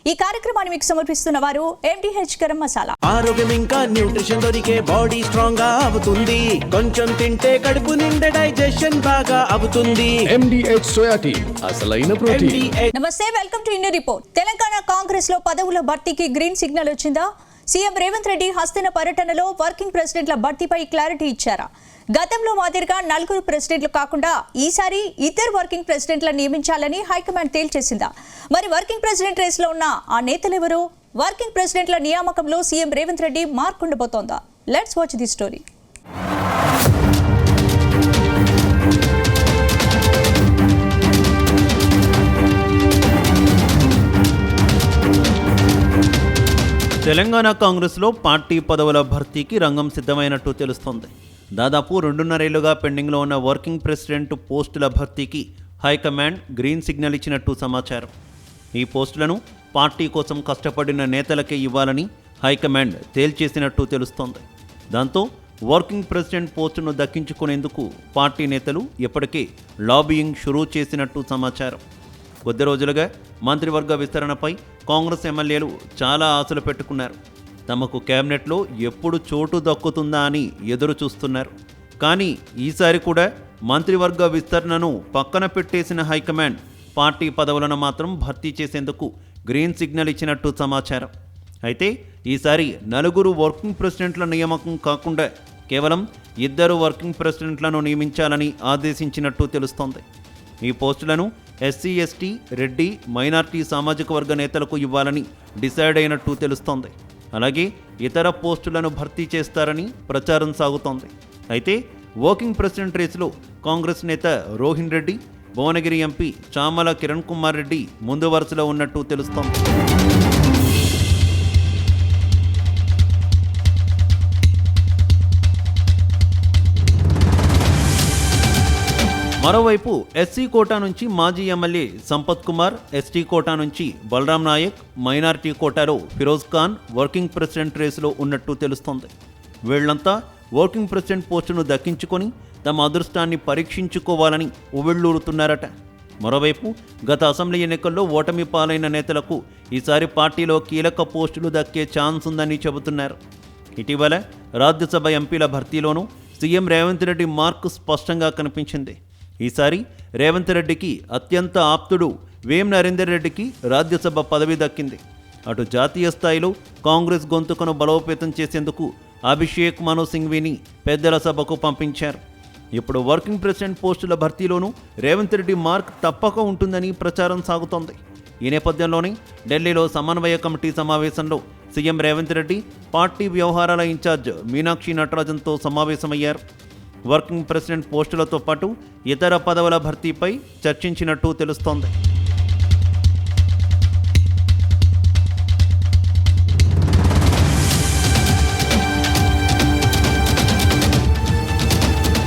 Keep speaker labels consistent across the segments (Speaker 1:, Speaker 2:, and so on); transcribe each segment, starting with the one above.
Speaker 1: ఈ కార్యక్రమాన్ని మీకు సమర్పిస్తున్న వారు MDH గరం మసాలా.
Speaker 2: ఆరోగ్యం ఇంకా న్యూట్రిషన్ దొరికే బాడీ స్ట్రాంగ్ గా అవుతుంది. కొంచెం తింటే కడుపు నిండా డైజెషన్ బాగా అవుతుంది.
Speaker 3: MDH సోయా టీ అసలైన ప్రోటీన్.
Speaker 1: నమస్తే, welcome to in report. Telangana Congress లో పదవుల భర్తీకి గ్రీన్ సిగ్నల్ వచ్చిందా? సీఎం రేవంత్ రెడ్డి హస్తిన పర్యటనలో వర్కింగ్ ప్రెసిడెంట్ల భర్తీపై క్లారిటీ ఇచ్చారా? గతంలో మాదిరిగా 4 ప్రెసిడెంట్లు కాకుండా ఈసారి 2 వర్కింగ్ ప్రెసిడెంట్లను నియమించాలని హైకమాండ్ తేల్చేసిందా? మరి వర్కింగ్ ప్రెసిడెంట్ రేసులో ఉన్న ఆ నేతలెవరు? వర్కింగ్ ప్రెసిడెంట్ల నియామకంలో సీఎం రేవంత్ రెడ్డి మార్క్ ఉండబోతోందా? Let's watch the story.
Speaker 4: Telangana కాంగ్రెస్లో పార్టీ పదవుల భర్తీకి రంగం సిద్ధమైనట్టు తెలుస్తోంది. దాదాపు 2.5 ఏళ్లుగా పెండింగ్లో ఉన్న వర్కింగ్ ప్రెసిడెంట్ పోస్టుల భర్తీకి హైకమాండ్ గ్రీన్ సిగ్నల్ ఇచ్చినట్టు సమాచారం. ఈ పోస్టులను పార్టీ కోసం కష్టపడిన నేతలకే ఇవ్వాలని హైకమాండ్ తేల్చేసినట్టు తెలుస్తోంది. దాంతో వర్కింగ్ ప్రెసిడెంట్ పోస్టును దక్కించుకునేందుకు పార్టీ నేతలు ఇప్పటికే లాబియింగ్ షురూ చేసినట్టు సమాచారం. కొద్ది రోజులుగా మంత్రివర్గ విస్తరణపై కాంగ్రెస్ ఎమ్మెల్యేలు చాలా ఆశలు పెట్టుకున్నారు. తమకు కేబినెట్లో ఎప్పుడు చోటు దక్కుతుందా అని ఎదురు చూస్తున్నారు. కానీ ఈసారి కూడా మంత్రివర్గ విస్తరణను పక్కన పెట్టేసిన హైకమాండ్ పార్టీ పదవులను మాత్రం భర్తీ చేసేందుకు గ్రీన్ సిగ్నల్ ఇచ్చినట్టు సమాచారం. అయితే ఈసారి 4 వర్కింగ్ ప్రెసిడెంట్ల నియామకం కాకుండా కేవలం 2 వర్కింగ్ ప్రెసిడెంట్లను నియమించాలని ఆదేశించినట్టు తెలుస్తోంది. ఈ పోస్టులను SC, ST, రెడ్డి, మైనార్టీ సామాజిక వర్గ నేతలకు ఇవ్వాలని డిసైడ్ అయినట్టు తెలుస్తోంది. అలాగే ఇతర పోస్టులను భర్తీ చేస్తారని ప్రచారం సాగుతోంది. అయితే వర్కింగ్ ప్రెసిడెంట్ రేసులో కాంగ్రెస్ నేత రోహిన్ రెడ్డి, భువనగిరి ఎంపీ చామల కిరణ్ కుమార్ రెడ్డి ముందు వరుసలో ఉన్నట్టు తెలుస్తోంది. మరోవైపు SC కోటా నుంచి మాజీ MLA Sampath Kumar, ST quota నుంచి బలరాం నాయక్, మైనారిటీ కోటాలో ఫిరోజ్ ఖాన్ వర్కింగ్ ప్రెసిడెంట్ రేసులో ఉన్నట్టు తెలుస్తోంది. వీళ్లంతా వర్కింగ్ ప్రెసిడెంట్ పోస్టును దక్కించుకొని తమ అదృష్టాన్ని పరీక్షించుకోవాలని ఉవ్విళ్లూరుతున్నారట. మరోవైపు గత అసెంబ్లీ ఎన్నికల్లో ఓటమి పాలైన నేతలకు ఈసారి పార్టీలో కీలక పోస్టులు దక్కే ఛాన్స్ ఉందని చెబుతున్నారు. ఇటీవల రాజ్యసభ ఎంపీల భర్తీలోనూ సీఎం రేవంత్ రెడ్డి మార్క్ స్పష్టంగా కనిపించింది. ఈసారి రేవంత్ రెడ్డికి అత్యంత ఆప్తుడు వేం నరేందర్ రెడ్డికి రాజ్యసభ పదవి దక్కింది. అటు జాతీయ స్థాయిలో కాంగ్రెస్ గొంతుకను బలోపేతం చేసేందుకు అభిషేక్ మను సింఘ్వీని పెద్దల సభకు పంపించారు. ఇప్పుడు వర్కింగ్ ప్రెసిడెంట్ పోస్టుల భర్తీలోనూ రేవంత్ రెడ్డి మార్క్ తప్పక ఉంటుందని ప్రచారం సాగుతోంది. ఈ నేపథ్యంలోనే ఢిల్లీలో సమన్వయ కమిటీ సమావేశంలో సీఎం రేవంత్ రెడ్డి పార్టీ వ్యవహారాల ఇన్ఛార్జ్ మీనాక్షి నటరాజన్తో సమావేశమయ్యారు. వర్కింగ్ ప్రెసిడెంట్ పోస్టులతో పాటు ఇతర పదవుల భర్తీపై చర్చించినట్టు తెలుస్తోంది.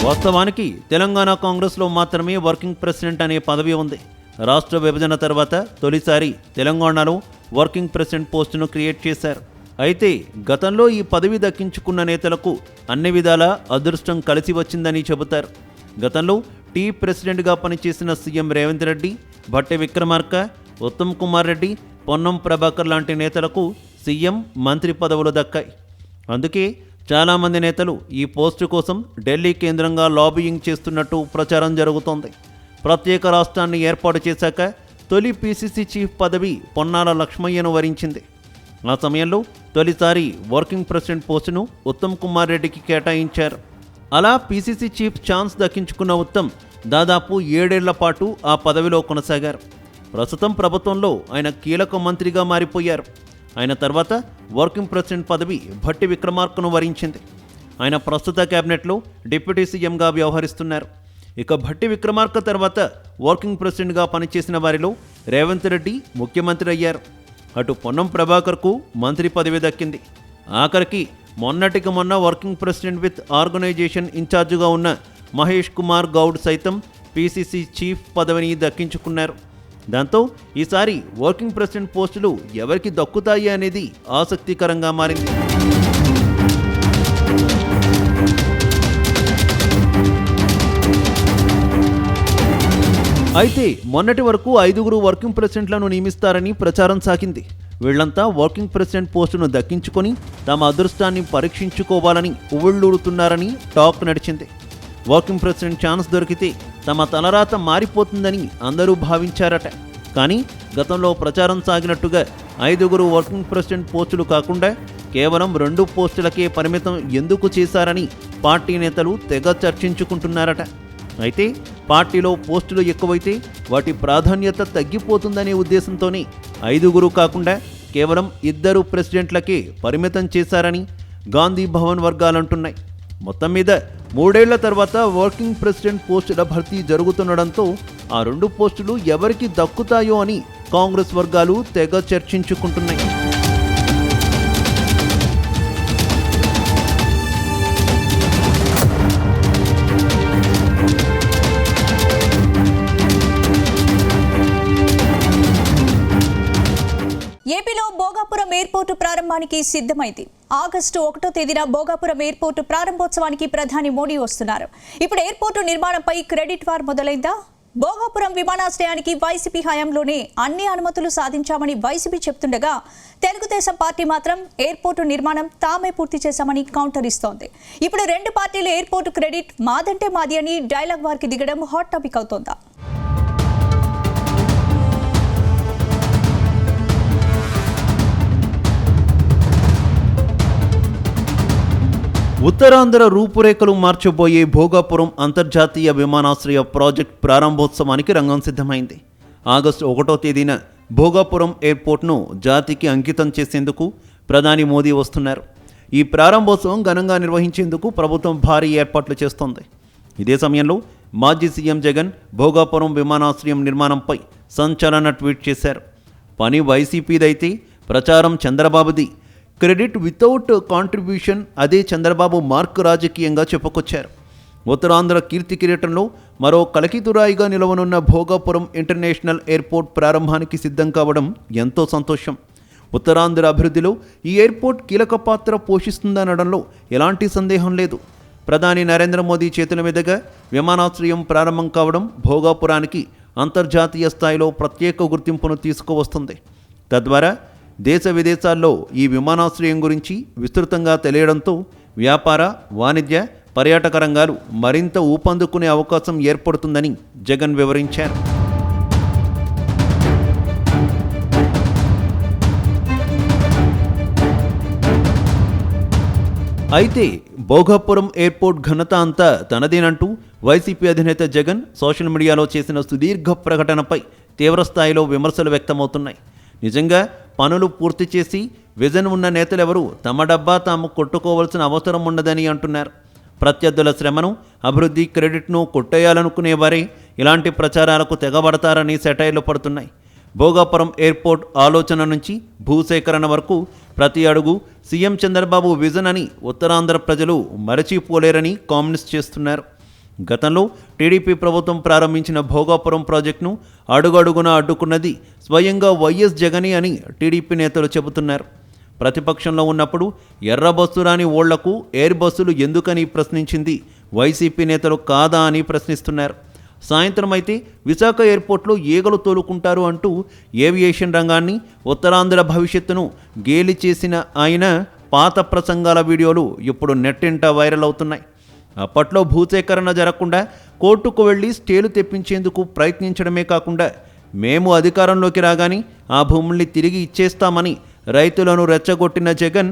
Speaker 4: వాస్తవానికి తెలంగాణ కాంగ్రెస్లో మాత్రమే వర్కింగ్ ప్రెసిడెంట్ అనే పదవి ఉంది. రాష్ట్ర విభజన తర్వాత తొలిసారి తెలంగాణలో వర్కింగ్ ప్రెసిడెంట్ పోస్టును క్రియేట్ చేశారు. అయితే గతంలో ఈ పదవి దక్కించుకున్న నేతలకు అన్ని విధాలా అదృష్టం కలిసి వచ్చిందని చెబుతారు. గతంలో టీ ప్రెసిడెంట్గా పనిచేసిన సీఎం రేవంత్ రెడ్డి, భట్టి విక్రమార్క, ఉత్తమ్ కుమార్ రెడ్డి, పొన్నం ప్రభాకర్ లాంటి నేతలకు సీఎం మంత్రి పదవులు దక్కాయి. అందుకే చాలామంది నేతలు ఈ పోస్టు కోసం ఢిల్లీ కేంద్రంగా లాబియింగ్ చేస్తున్నట్టు ప్రచారం జరుగుతోంది. ప్రత్యేక రాష్ట్రాన్ని ఏర్పాటు చేశాక తొలి PCC చీఫ్ పదవి పొన్నాల లక్ష్మయ్యను వరించింది. ఆ సమయంలో తొలిసారి వర్కింగ్ ప్రెసిడెంట్ పోస్టును ఉత్తమ్ కుమార్ రెడ్డికి కేటాయించారు. అలా PCC చీఫ్ ఛాన్స్ దక్కించుకున్న ఉత్తమ్ దాదాపు 7 ఏళ్ల పాటు ఆ పదవిలో కొనసాగారు. ప్రస్తుతం ప్రభుత్వంలో ఆయన కీలక మంత్రిగా మారిపోయారు. ఆయన తర్వాత వర్కింగ్ ప్రెసిడెంట్ పదవి భట్టి విక్రమార్కను వరించింది. ఆయన ప్రస్తుత కేబినెట్లో డిప్యూటీ సీఎంగా వ్యవహరిస్తున్నారు. ఇక భట్టి విక్రమార్క తర్వాత వర్కింగ్ ప్రెసిడెంట్గా పనిచేసిన వారిలో రేవంత్ రెడ్డి ముఖ్యమంత్రి అయ్యారు. అటు పొన్నం ప్రభాకర్కు మంత్రి పదవి దక్కింది. ఆఖరికి మొన్నటికి మొన్న వర్కింగ్ ప్రెసిడెంట్ విత్ ఆర్గనైజేషన్ ఇన్ఛార్జిగా ఉన్న మహేష్ కుమార్ గౌడ్ సైతం PCC చీఫ్ పదవిని దక్కించుకున్నారు. దాంతో ఈసారి వర్కింగ్ ప్రెసిడెంట్ పోస్టులు ఎవరికి దక్కుతాయి అనేది ఆసక్తికరంగా మారింది. అయితే మొన్నటి వరకు 5 వర్కింగ్ ప్రెసిడెంట్లను నియమిస్తారని ప్రచారం సాగింది. వీళ్లంతా వర్కింగ్ ప్రెసిడెంట్ పోస్టును దక్కించుకొని తమ అదృష్టాన్ని పరీక్షించుకోవాలని ఉవ్విళ్ళూరుతున్నారని టాక్ నడిచింది. వర్కింగ్ ప్రెసిడెంట్ ఛాన్స్ దొరికితే తమ తలరాత మారిపోతుందని అందరూ భావించారట. కానీ గతంలో ప్రచారం సాగినట్టుగా 5 వర్కింగ్ ప్రెసిడెంట్ పోస్టులు కాకుండా కేవలం 2 పోస్టులకే పరిమితం ఎందుకు చేశారని పార్టీ నేతలు తెగ చర్చించుకుంటున్నారట. అయితే పార్టీలో పోస్టులు ఎక్కువైతే వాటి ప్రాధాన్యత తగ్గిపోతుందనే ఉద్దేశంతోనే 5 కాకుండా కేవలం 2 ప్రెసిడెంట్లకే పరిమితం చేశారని గాంధీ భవన్ వర్గాలంటున్నాయి. మొత్తం మీద 3 ఏళ్ల తర్వాత వర్కింగ్ ప్రెసిడెంట్ పోస్టుల భర్తీ జరుగుతుండడంతో ఆ 2 పోస్టులు ఎవరికి దక్కుతాయో అని కాంగ్రెస్ వర్గాలు తెగ చర్చించుకుంటున్నాయి.
Speaker 1: ఏపీలో భోగాపురం ఎయిర్పోర్టు ప్రారంభానికి సిద్ధమైంది. ఆగస్టు 1వ తేదీన భోగాపురం ఎయిర్పోర్టు ప్రారంభోత్సవానికి ప్రధాని మోడీ వస్తున్నారు. ఇప్పుడు ఎయిర్పోర్టు నిర్మాణంపై క్రెడిట్ వార్ మొదలైందా? భోగాపురం విమానాశ్రయానికి వైసీపీ హయాంలోనే అన్ని అనుమతులు సాధించామని వైసీపీ చెప్తుండగా తెలుగుదేశం పార్టీ మాత్రం ఎయిర్పోర్టు నిర్మాణం తామే పూర్తి చేశామని కౌంటర్ ఇస్తోంది. ఇప్పుడు 2 పార్టీలు ఎయిర్పోర్టు క్రెడిట్ మాదంటే మాది అని డైలాగ్ వార్కి దిగడం హాట్ టాపిక్ అవుతోందా?
Speaker 4: ఉత్తరాంధ్ర రూపురేఖలు మార్చబోయే భోగాపురం అంతర్జాతీయ విమానాశ్రయ ప్రాజెక్ట్ ప్రారంభోత్సవానికి రంగం సిద్ధమైంది. ఆగస్టు 1వ తేదీన భోగాపురం ఎయిర్పోర్ట్ను జాతికి అంకితం చేసేందుకు ప్రధాని మోదీ వస్తున్నారు. ఈ ప్రారంభోత్సవం ఘనంగా నిర్వహించేందుకు ప్రభుత్వం భారీ ఏర్పాట్లు చేస్తోంది. ఇదే సమయంలో మాజీ సీఎం జగన్ భోగాపురం విమానాశ్రయం నిర్మాణంపై సంచలన ట్వీట్ చేశారు. పని వైసీపీదైతే ప్రచారం చంద్రబాబుది, క్రెడిట్ వితౌట్ కాంట్రిబ్యూషన్ అదే చంద్రబాబు మార్క్ రాజకీయంగా చెప్పుకొచ్చారు. ఉత్తరాంధ్ర కీర్తి కిరీటంలో మరో కలకితురాయిగా నిలవనున్న భోగాపురం ఇంటర్నేషనల్ ఎయిర్పోర్ట్ ప్రారంభానికి సిద్ధం కావడం ఎంతో సంతోషం. ఉత్తరాంధ్ర అభివృద్ధిలో ఈ ఎయిర్పోర్ట్ కీలక పాత్ర పోషిస్తుందనడంలో ఎలాంటి సందేహం లేదు. ప్రధాని నరేంద్ర మోదీ చేతుల మీదుగా విమానాశ్రయం ప్రారంభం కావడం భోగాపురానికి అంతర్జాతీయ స్థాయిలో ప్రత్యేక గుర్తింపును తీసుకువస్తుంది. తద్వారా దేశ విదేశాల్లో ఈ విమానాశ్రయం గురించి విస్తృతంగా తెలియడంతో వ్యాపార, వాణిజ్య, పర్యాటక రంగాలు మరింత ఊపందుకునే అవకాశం ఏర్పడుతుందని జగన్ వివరించారు. అయితే భోగాపురం ఎయిర్పోర్ట్ ఘనత అంతా తనదేనంటూ వైసీపీ అధినేత జగన్ సోషల్ మీడియాలో చేసిన సుదీర్ఘ ప్రకటనపై తీవ్రస్థాయిలో విమర్శలు వ్యక్తమవుతున్నాయి. నిజంగా పనులు పూర్తి చేసి విజన్ ఉన్న నేతలెవరూ తమ డబ్బా తాము కొట్టుకోవాల్సిన అవసరం ఉండదని అంటున్నారు. ప్రత్యర్థుల శ్రమను, అభివృద్ధి క్రెడిట్ను కొట్టేయాలనుకునేవారే ఇలాంటి ప్రచారాలకు తెగబడతారని సెటైర్లు పడుతున్నాయి. భోగాపురం ఎయిర్పోర్ట్ ఆలోచన నుంచి భూసేకరణ వరకు ప్రతి అడుగు సీఎం చంద్రబాబు విజన్ అని ఉత్తరాంధ్ర ప్రజలు మరచిపోలేరని కామెంట్స్ చేస్తున్నారు. గతంలో టీడీపీ ప్రభుత్వం ప్రారంభించిన భోగాపురం ప్రాజెక్టును అడుగడుగునా అడ్డుకున్నది స్వయంగా వైఎస్ జగనే అని టీడీపీ నేతలు చెబుతున్నారు. ప్రతిపక్షంలో ఉన్నప్పుడు ఎర్ర బస్సు రాని ఓళ్లకు ఎయిర్ బస్సులు ఎందుకని ప్రశ్నించింది వైసీపీ నేతలు కాదా అని ప్రశ్నిస్తున్నారు. సాయంత్రం అయితే విశాఖ ఎయిర్పోర్ట్లో ఈగలు తోలుకుంటారు అంటూ ఏవియేషన్ రంగాన్ని, ఉత్తరాంధ్ర భవిష్యత్తును గేలి చేసిన ఆయన పాత ప్రసంగాల వీడియోలు ఇప్పుడు నెట్టింట వైరల్ అవుతున్నాయి. అప్పట్లో భూసేకరణ జరగకుండా కోర్టుకు వెళ్లి స్టేలు తెప్పించేందుకు ప్రయత్నించడమే కాకుండా మేము అధికారంలోకి రాగానే ఆ భూముల్ని తిరిగి ఇచ్చేస్తామని రైతులను రెచ్చగొట్టిన జగన్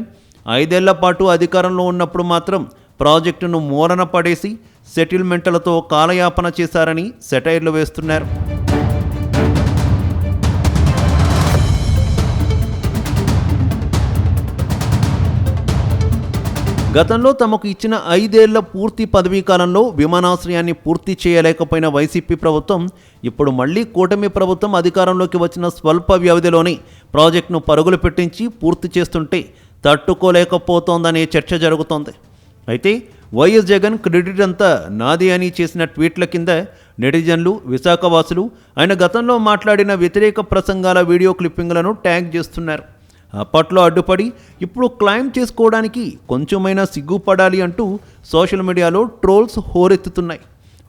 Speaker 4: 5 ఏళ్ల పాటు అధికారంలో ఉన్నప్పుడు మాత్రం ప్రాజెక్టును మూలన పడేసి సెటిల్మెంట్లతో కాలయాపన చేశారని సెటైర్లు వేస్తున్నారు. గతంలో తమకు ఇచ్చిన 5 ఏళ్ల పూర్తి పదవీ కాలంలో విమానాశ్రయాన్ని పూర్తి చేయలేకపోయిన వైసీపీ ప్రభుత్వం ఇప్పుడు మళ్లీ కూటమి ప్రభుత్వం అధికారంలోకి వచ్చిన స్వల్ప వ్యవధిలోనే ప్రాజెక్టును పరుగులు పెట్టించి పూర్తి చేస్తుంటే తట్టుకోలేకపోతోందనే చర్చ జరుగుతోంది. అయితే వైఎస్ జగన్ క్రెడిట్ అంతా నాది అని చేసిన ట్వీట్ల కింద నెటిజన్లు, విశాఖవాసులు ఆయన గతంలో మాట్లాడిన వ్యతిరేక ప్రసంగాల వీడియో క్లిప్పింగ్లను ట్యాగ్ చేస్తున్నారు. అప్పట్లో అడ్డుపడి ఇప్పుడు క్లైమ్ చేసుకోవడానికి కొంచెమైనా సిగ్గుపడాలి అంటూ సోషల్ మీడియాలో ట్రోల్స్ హోరెత్తుతున్నాయి.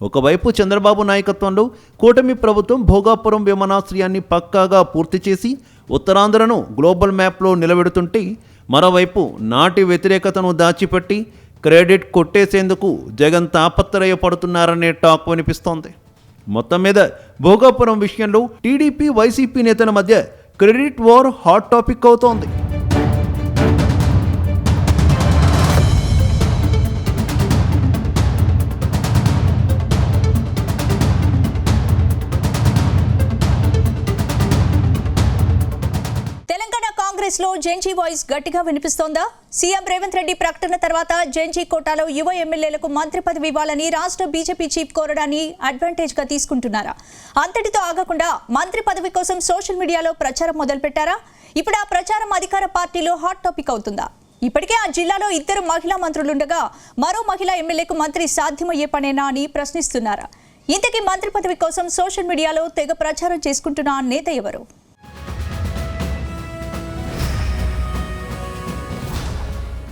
Speaker 4: ఒకవైపు చంద్రబాబు నాయకత్వంలో కూటమి ప్రభుత్వం భోగాపురం విమానాశ్రయాన్ని పక్కాగా పూర్తి చేసి ఉత్తరాంధ్రను గ్లోబల్ మ్యాప్లో నిలబెడుతుంటే మరోవైపు నాటి వ్యతిరేకతను దాచిపెట్టి క్రెడిట్ కొట్టేసేందుకు జగన్ తాపత్రయపడుతున్నారనే టాక్ వినిపిస్తోంది. మొత్తం మీద భోగాపురం విషయంలో టీడీపీ వైసీపీ నేతల మధ్య క్రెడిట్ వార్ హాట్ టాపిక్ అవుతోంది.
Speaker 1: కాంగ్రెస్ లో జెన్జీ వాయిస్ గట్టిగా వినిపిస్తోందా? సీఎం రేవంత్ రెడ్డి ప్రకటన తర్వాత జెన్జీ కోటాలో యువ ఎమ్మెల్యేలకు మంత్రి పదవి ఇవ్వాలని రాష్ట్ర బీజేపీ చీఫ్ కోరడాన్ని అడ్వాంటేజ్ గా తీసుకుంటున్నారా? అంతటితో ఆగకుండా మంత్రి పదవి కోసం సోషల్ మీడియాలో ప్రచారం మొదలుపెట్టారా? ఇప్పుడు ఆ ప్రచారం అధికార పార్టీలో హాట్ టాపిక్ అవుతుందా? ఇప్పటికే ఆ జిల్లాలో 2 మహిళా మంత్రులుండగా మరో మహిళా ఎమ్మెల్యేకు మంత్రి సాధ్యమయ్యే పనేనా అని ప్రశ్నిస్తున్నారా? ఇంతకీ మంత్రి పదవి కోసం సోషల్ మీడియాలో తెగ ప్రచారం చేసుకుంటున్న ఆ నేత ఎవరు?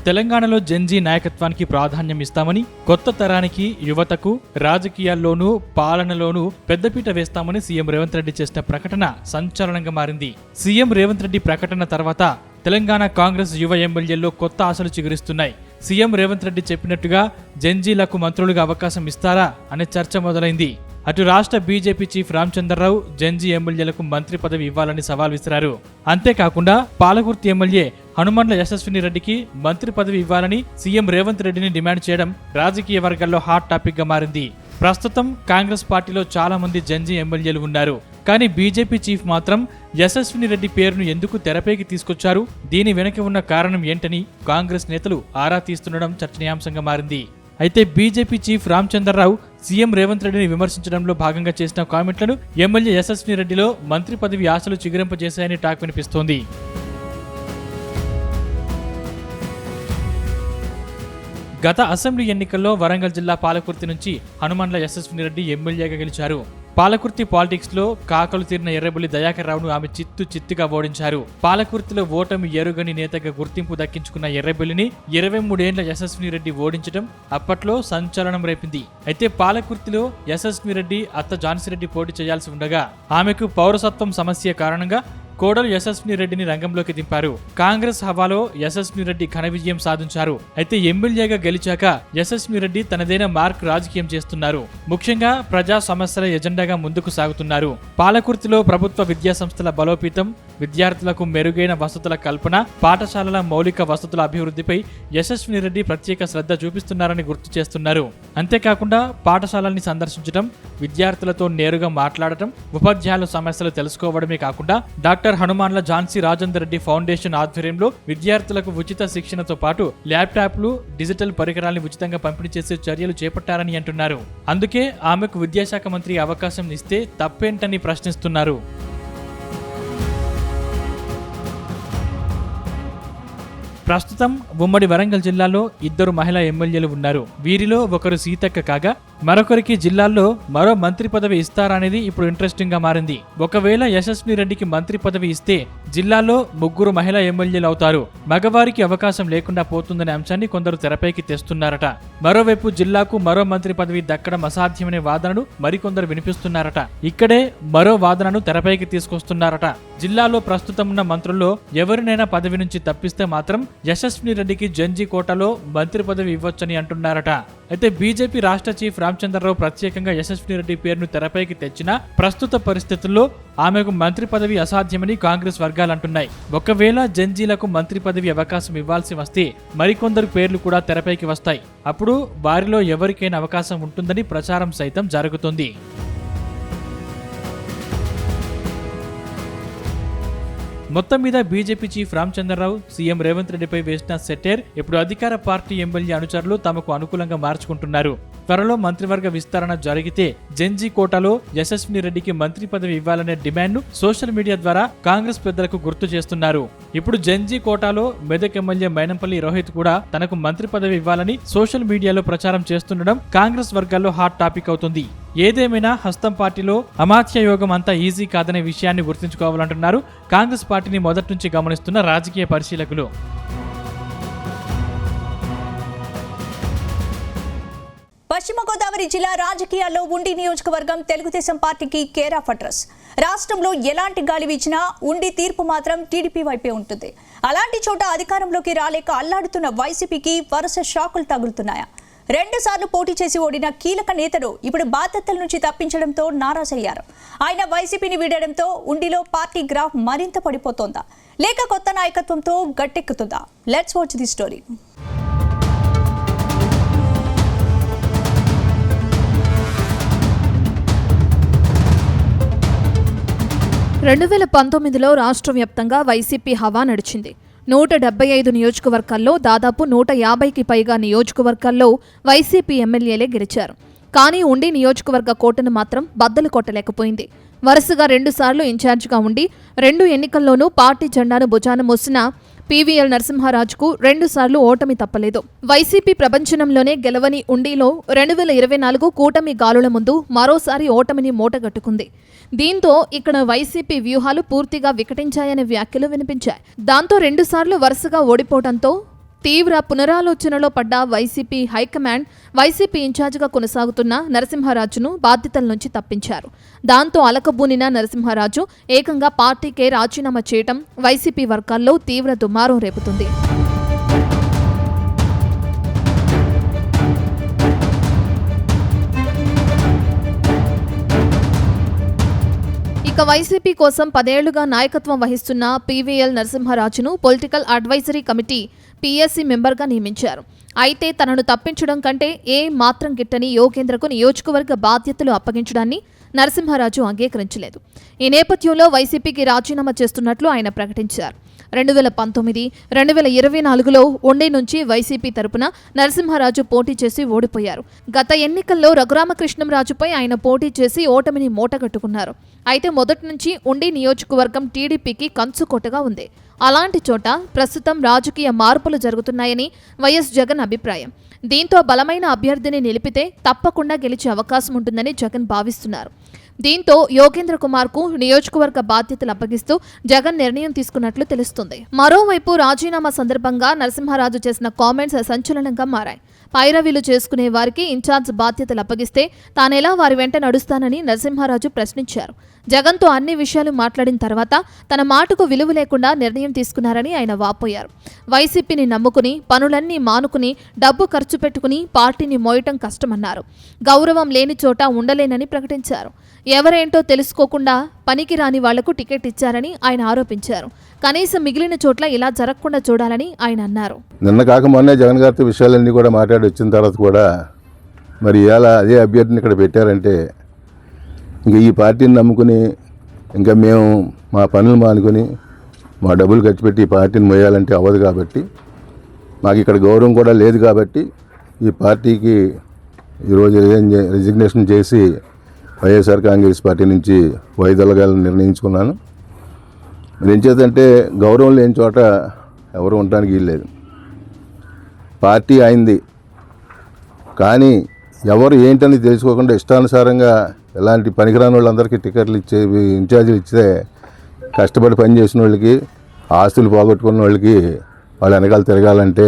Speaker 5: తెలంగాణలో జెన్జీ నాయకత్వానికి ప్రాధాన్యం ఇస్తామని, కొత్త తరానికి, యువతకు రాజకీయాల్లోనూ పాలనలోనూ పెద్దపీట వేస్తామని సీఎం రేవంత్ రెడ్డి చేసిన ప్రకటన సంచలనంగా మారింది. సీఎం రేవంత్ రెడ్డి ప్రకటన తర్వాత తెలంగాణ కాంగ్రెస్ యువ ఎమ్మెల్యేల్లో కొత్త ఆశలు చిగురిస్తున్నాయి. సీఎం రేవంత్ రెడ్డి చెప్పినట్టుగా జెన్జీలకు మంత్రులుగా అవకాశం ఇస్తారా అనే చర్చ మొదలైంది. అటు రాష్ట్ర బీజేపీ చీఫ్ రామచంద్రరావు జెన్జీ ఎమ్మెల్యేలకు మంత్రి పదవి ఇవ్వాలని సవాల్ విసిరారు. అంతేకాకుండా పాలకుర్తి ఎమ్మెల్యే హనుమండ్ల యశస్విని రెడ్డికి మంత్రి పదవి ఇవ్వాలని సీఎం రేవంత్ రెడ్డిని డిమాండ్ చేయడం రాజకీయ వర్గాల్లో హాట్ టాపిక్ గా మారింది. ప్రస్తుతం కాంగ్రెస్ పార్టీలో చాలా మంది జెన్జీ ఎమ్మెల్యేలు ఉన్నారు. కానీ బీజేపీ చీఫ్ మాత్రం యశస్విని రెడ్డి పేరును ఎందుకు తెరపైకి తీసుకొచ్చారు, దీని వెనక ఉన్న కారణం ఏంటని కాంగ్రెస్ నేతలు ఆరా తీస్తుండడం చర్చనీయాంశంగా మారింది. అయితే BJP chief Ramachandra Rao CM Revanth రెడ్డిని విమర్శించడంలో భాగంగా చేసిన కామెంట్లను ఎమ్మెల్యే యశస్విని రెడ్డిలో మంత్రి పదవి ఆశలు చిగురింపజేశాయని టాక్ వినిపిస్తోంది. గత అసెంబ్లీ ఎన్నికల్లో వరంగల్ జిల్లా పాలకుర్తి నుంచి హనుమండ్ల యశస్విని రెడ్డి ఎమ్మెల్యేగా గెలిచారు. పాలకుర్తి పాలిటిక్స్ లో కాకలు తీరిన ఎర్రబెల్లి దయాకర్ రావును ఆమె చిత్తుగా ఓడించారు. పాలకుర్తిలో ఓటమి ఎరుగని నేతగా గుర్తింపు దక్కించుకున్న ఎర్రబెల్లిని 23 ఏళ్ల యశస్విని రెడ్డి ఓడించడం అప్పట్లో సంచలనం రేపింది. అయితే పాలకుర్తిలో యశస్విని రెడ్డి అత్త ఝాన్సీరెడ్డి పోటీ చేయాల్సి ఉండగా ఆమెకు పౌరసత్వం సమస్య కారణంగా కోడలు యశస్విని రెడ్డిని రంగంలోకి దింపారు. కాంగ్రెస్ హవాలో యశస్విని రెడ్డి ఘన విజయం సాధించారు. అయితే ఎమ్మెల్యేగా గెలిచాక యశస్విని రెడ్డి తనదైన మార్క్ రాజకీయం చేస్తున్నారు. ముఖ్యంగా ప్రజా సమస్యల ఎజెండాగా ముందుకు సాగుతున్నారు. పాలకుర్తిలో ప్రభుత్వ విద్యా సంస్థల బలోపేతం, విద్యార్థులకు మెరుగైన వసతుల కల్పన, పాఠశాలల మౌలిక వసతుల అభివృద్ధిపై యశస్విని రెడ్డి ప్రత్యేక శ్రద్ధ చూపిస్తున్నారని గుర్తు చేస్తున్నారు. అంతేకాకుండా పాఠశాలల్ని సందర్శించడం, విద్యార్థులతో నేరుగా మాట్లాడటం, ఉపాధ్యాయుల సమస్యలు తెలుసుకోవడమే కాకుండా డాక్టర్ హనుమాన్ల ఝాన్సీ రాజేందర్ రెడ్డి ఫౌండేషన్ ఆధ్వర్యంలో విద్యార్థులకు ఉచిత శిక్షణతో పాటు ల్యాప్టాప్లు, డిజిటల్ పరికరాలను ఉచితంగా పంపిణీ చేసే చర్యలు చేపట్టారని అంటున్నారు. అందుకే ఆమెకు విద్యాశాఖ మంత్రి అవకాశం ఇస్తే తప్పేంటని ప్రశ్నిస్తున్నారు. ప్రస్తుతం ఉమ్మడి వరంగల్ జిల్లాలో 2 మహిళా ఎమ్మెల్యేలు ఉన్నారు. వీరిలో ఒకరు సీతక్క కాగా మరొకరికి జిల్లాల్లో మరో మంత్రి పదవి ఇస్తారనేది ఇప్పుడు ఇంట్రెస్టింగ్ గా మారింది. ఒకవేళ యశస్విని రెడ్డికి మంత్రి పదవి ఇస్తే జిల్లాలో 3 మహిళా ఎమ్మెల్యేలు అవుతారు. మగవారికి అవకాశం లేకుండా పోతుందనే అంశాన్ని కొందరు తెరపైకి తెస్తున్నారట. మరోవైపు జిల్లాకు మరో మంత్రి పదవి దక్కడం అసాధ్యమనే వాదనను మరికొందరు వినిపిస్తున్నారట. ఇక్కడే మరో వాదనను తెరపైకి తీసుకొస్తున్నారట. జిల్లాలో ప్రస్తుతం ఉన్న మంత్రుల్లో ఎవరినైనా పదవి నుంచి తప్పిస్తే మాత్రం యశస్విని రెడ్డికి జెన్జీ కోటాలో మంత్రి పదవి ఇవ్వొచ్చని అంటున్నారట. అయితే బీజేపీ రాష్ట్ర చీఫ్ రామచంద్రరావు ప్రత్యేకంగా యశస్విని రెడ్డి పేరును తెరపైకి తెచ్చినా ప్రస్తుత పరిస్థితుల్లో ఆమెకు మంత్రి పదవి అసాధ్యమని కాంగ్రెస్ వర్గాలు అంటున్నాయి. ఒకవేళ జెన్జీలకు మంత్రి పదవి అవకాశం ఇవ్వాల్సి వస్తే మరికొందరు పేర్లు కూడా తెరపైకి వస్తాయి. అప్పుడు వారిలో ఎవరికైనా అవకాశం ఉంటుందని ప్రచారం సైతం జరుగుతుంది. మొత్తం మీద BJP chief Ramachandra Rao CM Revanth రెడ్డిపై వేసిన సెటైర్ ఇప్పుడు అధికార పార్టీ ఎమ్మెల్యే అనుచరులు తమకు అనుకూలంగా మార్చుకుంటున్నారు. త్వరలో మంత్రివర్గ విస్తరణ జరిగితే జెన్జీ కోటాలో యశస్విని రెడ్డికి మంత్రి పదవి ఇవ్వాలనే డిమాండ్ను సోషల్ మీడియా ద్వారా కాంగ్రెస్ పెద్దలకు గుర్తు చేస్తున్నారు. ఇప్పుడు జెన్జీ కోటాలో మెదక్ ఎమ్మెల్యే మైనంపల్లి రోహిత్ కూడా తనకు మంత్రి పదవి ఇవ్వాలని సోషల్ మీడియాలో ప్రచారం చేస్తుండడం కాంగ్రెస్ వర్గాల్లో హాట్ టాపిక్ అవుతుంది. ఏదేమైనా హస్తం పార్టీలో అమాత్య యోగం అంతా ఈజీ కాదనే విషయాన్ని గుర్తుంచుకోవాలంటున్నారు కాంగ్రెస్ పార్టీని మొదటి నుంచి గమనిస్తున్న రాజకీయ పరిశీలకులు.
Speaker 1: పశ్చిమ గోదావరి గోదావరి జిల్లా రాజకీయాల్లో ఉండి నియోజకవర్గం తెలుగుదేశం పార్టీకి కేర్ ఆఫ్ అడ్రస్. రాష్ట్రంలో ఎలాంటి గాలి వీచినా ఉండి తీర్పు మాత్రం టీడీపీ వైపే ఉంటుంది. అలాంటి చోట అధికారంలోకి రాలేక అల్లాడుతున్న వైసీపీకి వరుస షాకులు తగులుతున్నాయా? 2 సార్లు పోటీ చేసి ఓడిన కీలక నేతలు ఇప్పుడు బాధ్యతల నుంచి తప్పించడంతో నారాజయ్యారు. ఆయన వైసీపీని వీడడంతో ఉండిలో పార్టీ గ్రాఫ్ మరింత పడిపోతోందా, లేక కొత్త నాయకత్వంతో గట్టెక్కుతుందా? Let's watch the story.
Speaker 6: రెండు 2019లో రాష్ట్ర వ్యాప్తంగా వైసీపీ హవా నడిచింది. 175 నియోజకవర్గాల్లో దాదాపు 150కి పైగా నియోజకవర్గాల్లో వైసీపీ ఎమ్మెల్యేలే గెలిచారు. కానీ ఉండి నియోజకవర్గ కోటను మాత్రం బద్దలు కొట్టలేకపోయింది. వరుసగా 2 సార్లు ఇన్ఛార్జిగా ఉండి 2 ఎన్నికల్లోనూ పార్టీ జెండాను భుజాన మోసిన పీవీఎల్ నరసింహారాజుకు 2 సార్లు ఓటమి తప్పలేదు. వైసీపీ ప్రపంచంలోనే గెలవని ఉండిలో 2024 కూటమి గాలుల ముందు మరోసారి ఓటమిని మూటగట్టుకుంది. దీంతో ఇక్కడ వైసీపీ వ్యూహాలు పూర్తిగా వికటించాయనే వ్యాఖ్యలు వినిపించాయి. దాంతో 2 సార్లు వరుసగా ఓడిపోవడంతో తీవ్ర పునరాలోచనలో పడ్డ వైసీపీ హైకమాండ్ వైసీపీ ఇన్ఛార్జిగా కొనసాగుతున్న నరసింహారాజును బాధ్యతల నుంచి తప్పించారు. దాంతో అలకబూనిన నరసింహారాజు ఏకంగా పార్టీకే రాజీనామా చేయటం వైసీపీ వర్గాల్లో తీవ్ర దుమారం రేపుతుంది. ఇక వైసీపీ కోసం 10 ఏళ్లుగా నాయకత్వం వహిస్తున్న పీవీఎల్ నరసింహారాజును పొలిటికల్ అడ్వైజరీ కమిటీ పీఎస్సీ మెంబర్గా నియమించారు. అయితే తనను తప్పించడం కంటే ఏ మాత్రం గిట్టని యోగేంద్రకు నియోజకవర్గ బాధ్యతలు అప్పగించడాన్ని నరసింహారాజు అంగీకరించలేదు. ఈ నేపథ్యంలో వైసీపీకి రాజీనామా చేస్తున్నట్లు ఆయన ప్రకటించారు. 2019, 2024లో ఉండి నుంచి వైసీపీ తరపున నరసింహారాజు పోటీ చేసి ఓడిపోయారు. గత ఎన్నికల్లో రఘురామకృష్ణంరాజుపై ఆయన పోటీ చేసి ఓటమిని మూటగట్టుకున్నారు. అయితే మొదటి నుంచి ఉండి నియోజకవర్గం టీడీపీకి కంచుకోటగా ఉంది. అలాంటి చోట ప్రస్తుతం రాజకీయ మార్పులు జరుగుతున్నాయని వైఎస్ జగన్ అభిప్రాయం. దీంతో బలమైన అభ్యర్థిని నిలిపితే తప్పకుండా గెలిచే అవకాశం ఉంటుందని జగన్ భావిస్తున్నారు. దీంతో యోగేంద్ర కుమార్కు నియోజకవర్గ బాధ్యతలు అప్పగిస్తూ జగన్ నిర్ణయం తీసుకున్నట్లు తెలుస్తుంది. మరోవైపు రాజీనామా సందర్భంగా నరసింహారాజు చేసిన కామెంట్స్ సంచలనంగా మారాయి. పైరవీలు చేసుకునే వారికి ఇన్ఛార్జ్ బాధ్యతలు అప్పగిస్తే తానెలా వారి వెంట నడుస్తానని నరసింహారాజు ప్రశ్నించారు. జగన్తో అన్ని విషయాలు మాట్లాడిన తర్వాత తన మాటకు విలువ లేకుండా నిర్ణయం తీసుకున్నారని ఆయన వాపోయారు. వైసీపీని నమ్ముకుని పనులన్నీ మానుకుని డబ్బు ఖర్చు పెట్టుకుని పార్టీని మోయటం కష్టమన్నారు. గౌరవం లేని చోట ఉండలేనని ప్రకటించారు. ఎవరేంటో తెలుసుకోకుండా పనికి రాని వాళ్లకు టికెట్ ఇచ్చారని ఆయన ఆరోపించారు. కనీసం మిగిలిన చోట్ల ఇలా జరగకుండా చూడాలని ఆయన అన్నారు.
Speaker 7: నిన్న కాక మొన్నే జగన్ గారితో విషయాలన్నీ కూడా మాట్లాడి వచ్చిన తర్వాత కూడా మరి ఇలా అదే అభ్యర్థిని ఇక్కడ పెట్టారంటే ఇంకా ఈ పార్టీని నమ్ముకుని ఇంకా మేము మా పనులు మానుకొని మా డబ్బులు ఖర్చు పెట్టి ఈ పార్టీని మోయాలంటే అవ్వదు. కాబట్టి మాకు ఇక్కడ గౌరవం కూడా లేదు. కాబట్టి ఈ పార్టీకి ఈరోజు రిజిగ్నేషన్ చేసి వైఎస్ఆర్ కాంగ్రెస్ పార్టీ నుంచి వైదొలగాలని నిర్ణయించుకున్నాను. మరి ఏం చేద్దంటే గౌరవం లేని చోట ఎవరు ఉండడానికి వీల్లేదు. పార్టీ అయింది కానీ ఎవరు ఏంటని తెలుసుకోకుండా ఇష్టానుసారంగా ఎలాంటి పనికిరాని వాళ్ళందరికీ టికెట్లు ఇచ్చే ఇన్ఛార్జీలు ఇస్తే కష్టపడి పనిచేసిన వాళ్ళకి ఆస్తులు పోగొట్టుకున్న వాళ్ళకి వాళ్ళ వెనకాల తిరగాలంటే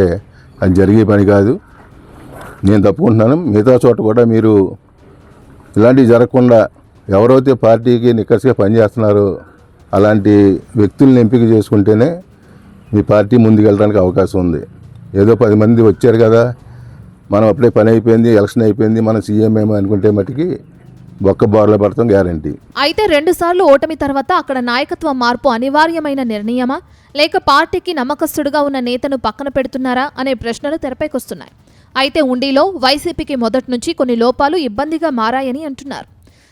Speaker 7: అది జరిగే పని కాదు. నేను తప్పుకుంటున్నాను. మిగతా చోట కూడా మీరు ఇలాంటివి జరగకుండా ఎవరైతే పార్టీకి నిక్కసిగా పనిచేస్తున్నారో అలాంటి వ్యక్తుల్ని ఎంపిక చేసుకుంటేనే మీ పార్టీ ముందుకెళ్ళడానికి అవకాశం ఉంది. ఏదో 10 మంది వచ్చారు కదా, మనం అప్పుడే పని అయిపోయింది, ఎలక్షన్ అయిపోయింది, మనం సీఎం ఏమో అనుకుంటే మటుకి బొక్క బారులో పడతాం గ్యారంటీ.
Speaker 6: అయితే 2 సార్లు ఓటమి తర్వాత అక్కడ నాయకత్వ మార్పు అనివార్యమైన నిర్ణయమా, లేక పార్టీకి నమ్మకస్తుడుగా ఉన్న నేతను పక్కన పెడుతున్నారా అనే ప్రశ్నలు తెరపైకొస్తున్నాయి. అయితే ఉండిలో వైసీపీకి మొదటి నుంచి కొన్ని లోపాలు ఇబ్బందిగా మారాయని అంటున్నారు.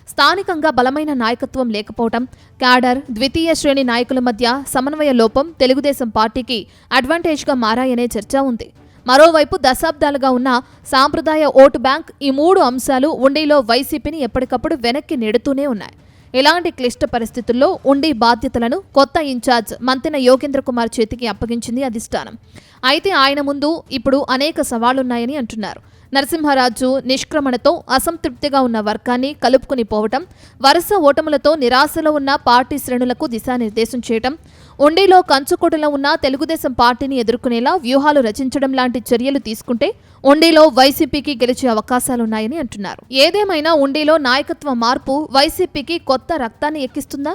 Speaker 6: స్థానికంగా బలమైన నాయకత్వం లేకపోవటం, క్యాడర్, ద్వితీయ శ్రేణి నాయకుల మధ్య సమన్వయ లోపం తెలుగుదేశం పార్టీకి అడ్వాంటేజ్గా మారాయనే చర్చ ఉంది. మరోవైపు దశాబ్దాలుగా ఉన్న సాంప్రదాయ ఓటు బ్యాంక్, ఈ 3 అంశాలు ఉండిలో వైసీపీని ఎప్పటికప్పుడు వెనక్కి నెడుతూనే ఉన్నాయి. ఇలాంటి క్లిష్ట పరిస్థితుల్లో ఉండి బాధ్యతలను కొత్త ఇన్ఛార్జ్ మంతెన యోగేంద్ర కుమార్ చేతికి అప్పగించింది అధిష్టానం. అయితే ఆయన ముందు ఇప్పుడు అనేక సవాళ్లున్నాయని అంటున్నారు. నరసింహారాజు నిష్క్రమణతో అసంతృప్తిగా ఉన్న వర్గాన్ని కలుపుకుని పోవటం, వరుస ఓటములతో నిరాశలో ఉన్న పార్టీ శ్రేణులకు దిశానిర్దేశం చేయటం, ఉండిలో కంచుకోటలో ఉన్న తెలుగుదేశం పార్టీని ఎదుర్కొనేలా వ్యూహాలు రచించడం లాంటి చర్యలు తీసుకుంటే ఉండిలో వైసీపీకి గెలిచే అవకాశాలున్నాయని అంటున్నారు. ఏదేమైనా ఉండిలో నాయకత్వ మార్పు వైసీపీకి కొత్త రక్తాన్ని ఎక్కిస్తుందా,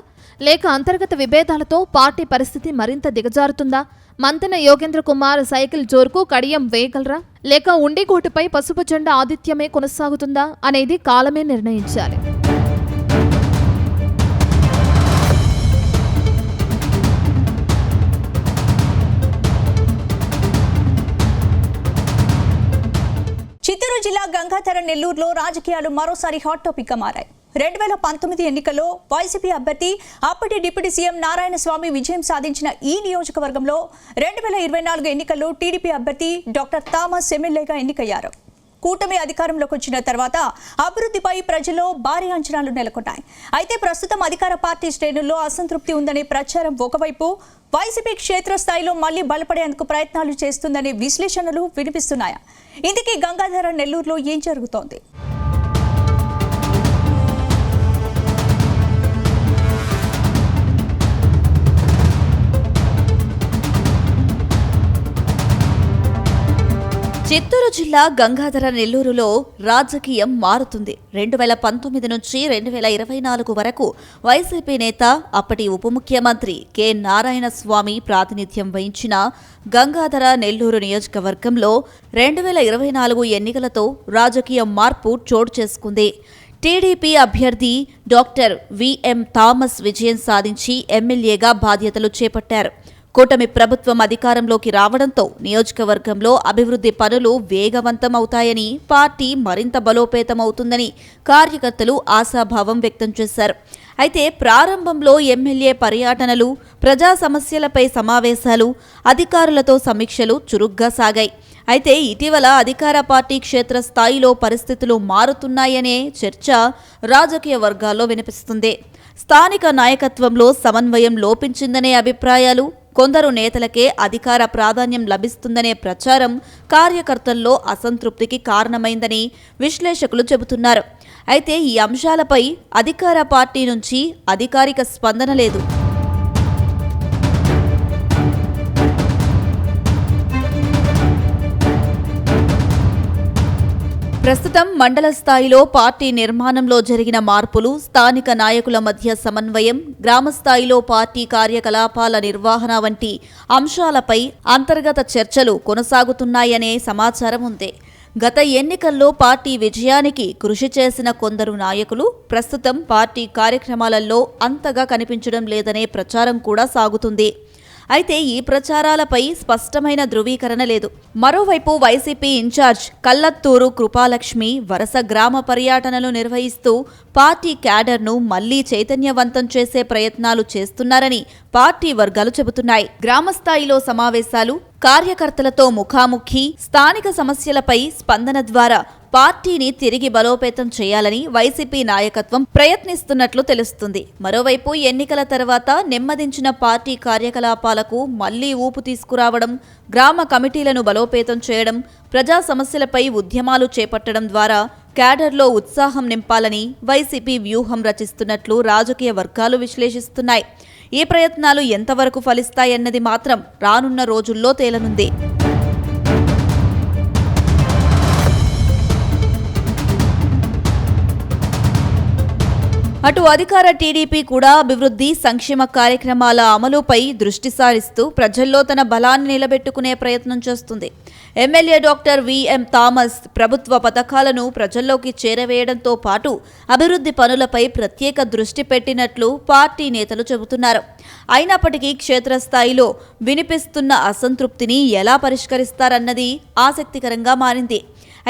Speaker 6: లేక అంతర్గత విభేదాలతో పార్టీ పరిస్థితి మరింత దిగజారుతుందా? మంతెన యోగేంద్ర కుమార్ సైకిల్ జోరుకు కడియం వేయగలరా, లేక ఉండిగోటుపై పసుపు జెండా ఆధిత్యమే కొనసాగుతుందా అనేది కాలమే నిర్ణయించాలి.
Speaker 1: చిత్తూరు జిల్లా గంగాధర నెల్లూరులో రాజకీయాలు మరోసారి హాట్ టాపిక్ గా మారాయి. 2019 ఎన్నికల్లో వైసీపీ అభ్యర్థి అప్పటి డిప్యూటీ సీఎం నారాయణస్వామి విజయం సాధించిన ఈ నియోజకవర్గంలో 2024 ఎన్నికల్లో టీడీపీ అభ్యర్థి డాక్టర్ థామస్ ఎమ్మెల్యేగా ఎన్నికయ్యారు. కూటమి అధికారంలోకి వచ్చిన తర్వాత అభివృద్ధిపై ప్రజల్లో భారీ అంచనాలు నెలకొన్నాయి. అయితే ప్రస్తుతం అధికార పార్టీ శ్రేణుల్లో అసంతృప్తి ఉందనే ప్రచారం ఒకవైపు, వైసీపీ క్షేత్రస్థాయిలో మళ్లీ బలపడేందుకు ప్రయత్నాలు చేస్తుందనే విశ్లేషణలు వినిపిస్తున్నాయి. ఇందుకే గంగాధర నెల్లూరులో ఏం జరుగుతోంది?
Speaker 8: చిత్తూరు జిల్లా గంగాధర నెల్లూరులో రాజకీయం మారుతుంది. 2019 నుంచి 2024 వరకు వైసీపీ నేత, అప్పటి ఉప ముఖ్యమంత్రి కె నారాయణస్వామి ప్రాతినిధ్యం వహించిన గంగాధర నెల్లూరు నియోజకవర్గంలో 2024 ఎన్నికలతో రాజకీయ మార్పు చోటు చేసుకుంది. టీడీపీ అభ్యర్థి డాక్టర్ విఎం థామస్ విజయం సాధించి ఎమ్మెల్యేగా బాధ్యతలు చేపట్టారు. కూటమి ప్రభుత్వం అధికారంలోకి రావడంతో నియోజకవర్గంలో అభివృద్ధి పనులు వేగవంతం అవుతాయని, పార్టీ మరింత బలోపేతమవుతుందని కార్యకర్తలు ఆశాభావం వ్యక్తం చేశారు. అయితే ప్రారంభంలో ఎమ్మెల్యే పర్యటనలు, ప్రజా సమస్యలపై సమావేశాలు, అధికారులతో సమీక్షలు చురుగ్గా సాగాయి. అయితే ఇటీవల అధికార పార్టీ క్షేత్రస్థాయిలో పరిస్థితులు మారుతున్నాయనే చర్చ రాజకీయ వర్గాల్లో వినిపిస్తుంది. స్థానిక నాయకత్వంలో సమన్వయం లోపించిందనే అభిప్రాయాలు, కొందరు నేతలకే అధికార ప్రాధాన్యం లభిస్తుందనే ప్రచారం కార్యకర్తల్లో అసంతృప్తికి కారణమైందని విశ్లేషకులు చెబుతున్నారు. అయితే ఈ అంశాలపై అధికార పార్టీ నుంచి అధికారిక స్పందన లేదు. ప్రస్తుతం మండల స్థాయిలో పార్టీ నిర్మాణంలో జరిగిన మార్పులు, స్థానిక నాయకుల మధ్య సమన్వయం, గ్రామ స్థాయిలో పార్టీ కార్యకలాపాల నిర్వహణ వంటి అంశాలపై అంతర్గత చర్చలు కొనసాగుతున్నాయనే సమాచారం ఉంది. గత ఎన్నికల్లో పార్టీ విజయానికి కృషి చేసిన కొందరు నాయకులు ప్రస్తుతం పార్టీ కార్యక్రమాలలో అంతగా కనిపించడం లేదనే ప్రచారం కూడా సాగుతుంది. అయితే ఈ ప్రచారాలపై స్పష్టమైన ధృవీకరణ లేదు. మరోవైపు వైసీపీ ఇన్ఛార్జ్ కల్లత్తూరు కృపాలక్ష్మి వరుస గ్రామ పర్యటనలు నిర్వహిస్తూ పార్టీ క్యాడర్ను మళ్లీ చైతన్యవంతం చేసే ప్రయత్నాలు చేస్తున్నారని పార్టీ వర్గాలు చెబుతున్నాయి. గ్రామస్థాయిలో సమావేశాలు, కార్యకర్తలతో ముఖాముఖి, స్థానిక సమస్యలపై స్పందన ద్వారా పార్టీని తిరిగి బలోపేతం చేయాలని వైసీపీ నాయకత్వం ప్రయత్నిస్తున్నట్లు తెలుస్తుంది. మరోవైపు ఎన్నికల తర్వాత నెమ్మదించిన పార్టీ కార్యకలాపాలకు మళ్లీ ఊపు తీసుకురావడం, గ్రామ కమిటీలను బలోపేతం చేయడం, ప్రజా సమస్యలపై ఉద్యమాలు చేపట్టడం ద్వారా క్యాడర్లో ఉత్సాహం నింపాలని వైసీపీ వ్యూహం రచిస్తున్నట్లు రాజకీయ వర్గాలు విశ్లేషిస్తున్నాయి. ఈ ప్రయత్నాలు ఎంతవరకు ఫలిస్తాయన్నది మాత్రం రానున్న రోజుల్లో తేలనుంది. అటు అధికార టీడీపీ కూడా అభివృద్ధి, సంక్షేమ కార్యక్రమాల అమలుపై దృష్టి సారిస్తూ ప్రజల్లో తన బలాన్ని నిలబెట్టుకునే ప్రయత్నం చేస్తుంది. ఎమ్మెల్యే డాక్టర్ విఎం థామస్ ప్రభుత్వ పథకాలను ప్రజల్లోకి చేరవేయడంతో పాటు అభివృద్ధి పనులపై ప్రత్యేక దృష్టి పెట్టినట్లు పార్టీ నేతలు చెబుతున్నారు. అయినప్పటికీ క్షేత్రస్థాయిలో వినిపిస్తున్న అసంతృప్తిని ఎలా పరిష్కరిస్తారన్నది ఆసక్తికరంగా మారింది.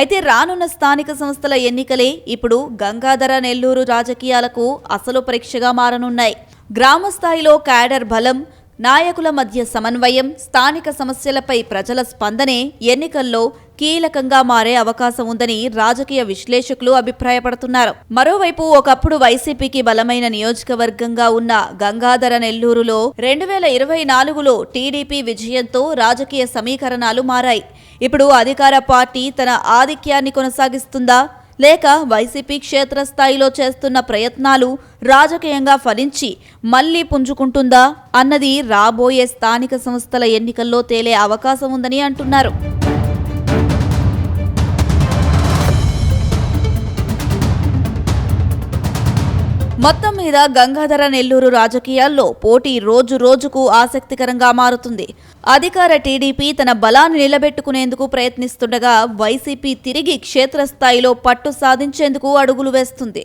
Speaker 8: అయితే రానున్న స్థానిక సంస్థల ఎన్నికలే ఇప్పుడు గంగాధర నెల్లూరు రాజకీయాలకు అసలు పరీక్షగా మారనున్నాయి. గ్రామ స్థాయిలో క్యాడర్ బలం, నాయకుల మధ్య సమన్వయం, స్థానిక సమస్యలపై ప్రజల స్పందనే ఎన్నికల్లో కీలకంగా మారే అవకాశం ఉందని రాజకీయ విశ్లేషకులు అభిప్రాయపడుతున్నారు. మరోవైపు ఒకప్పుడు వైసీపీకి బలమైన నియోజకవర్గంగా ఉన్న గంగాధర నెల్లూరులో 2024లో టీడీపీ విజయంతో రాజకీయ సమీకరణాలు మారాయి. ఇప్పుడు అధికార పార్టీ తన ఆధిక్యాన్ని కొనసాగిస్తుందా, లేక వైసీపీ క్షేత్రస్థాయిలో చేస్తున్న ప్రయత్నాలు రాజకీయంగా ఫలించి మళ్లీ పుంజుకుంటుందా అన్నది రాబోయే స్థానిక సంస్థల ఎన్నికల్లో తేలే అవకాశం ఉందని అంటున్నారు. మొత్తం మీద గంగాధర నెల్లూరు రాజకీయాల్లో పోటీ రోజు రోజుకు ఆసక్తికరంగా మారుతుంది. అధికార టీడీపీ తన బలాన్ని నిలబెట్టుకునేందుకు ప్రయత్నిస్తుండగా వైసీపీ తిరిగి క్షేత్రస్థాయిలో పట్టు సాధించేందుకు అడుగులు వేస్తుంది.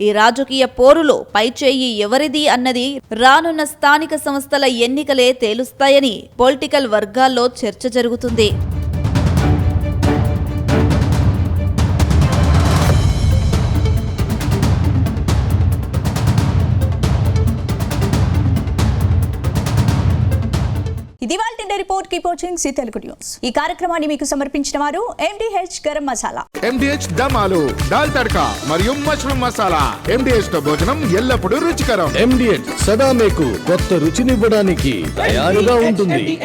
Speaker 8: ఈ రాజకీయ పోరులో పైచేయి ఎవరిది అన్నది రానున్న స్థానిక సంస్థల ఎన్నికలే తేలుస్తాయని పొలిటికల్ వర్గాల్లో చర్చ జరుగుతుంది.
Speaker 1: ఇది వాళ్ళ report. Keep watching Zee Telugu news. ఈ కార్యక్రమాన్ని మీకు సమర్పించిన వారు MDH గరం మసాలా,
Speaker 9: MDH దమాలు, దాల్ తడకా మరియు మష్రూమ్ మసాలా. MDH తో భోజనం ఎల్లప్పుడూ రుచికరం.
Speaker 3: MDH సదా మీకు కొత్త రుచినివ్వడానికి తయారుగా ఉంటుంది.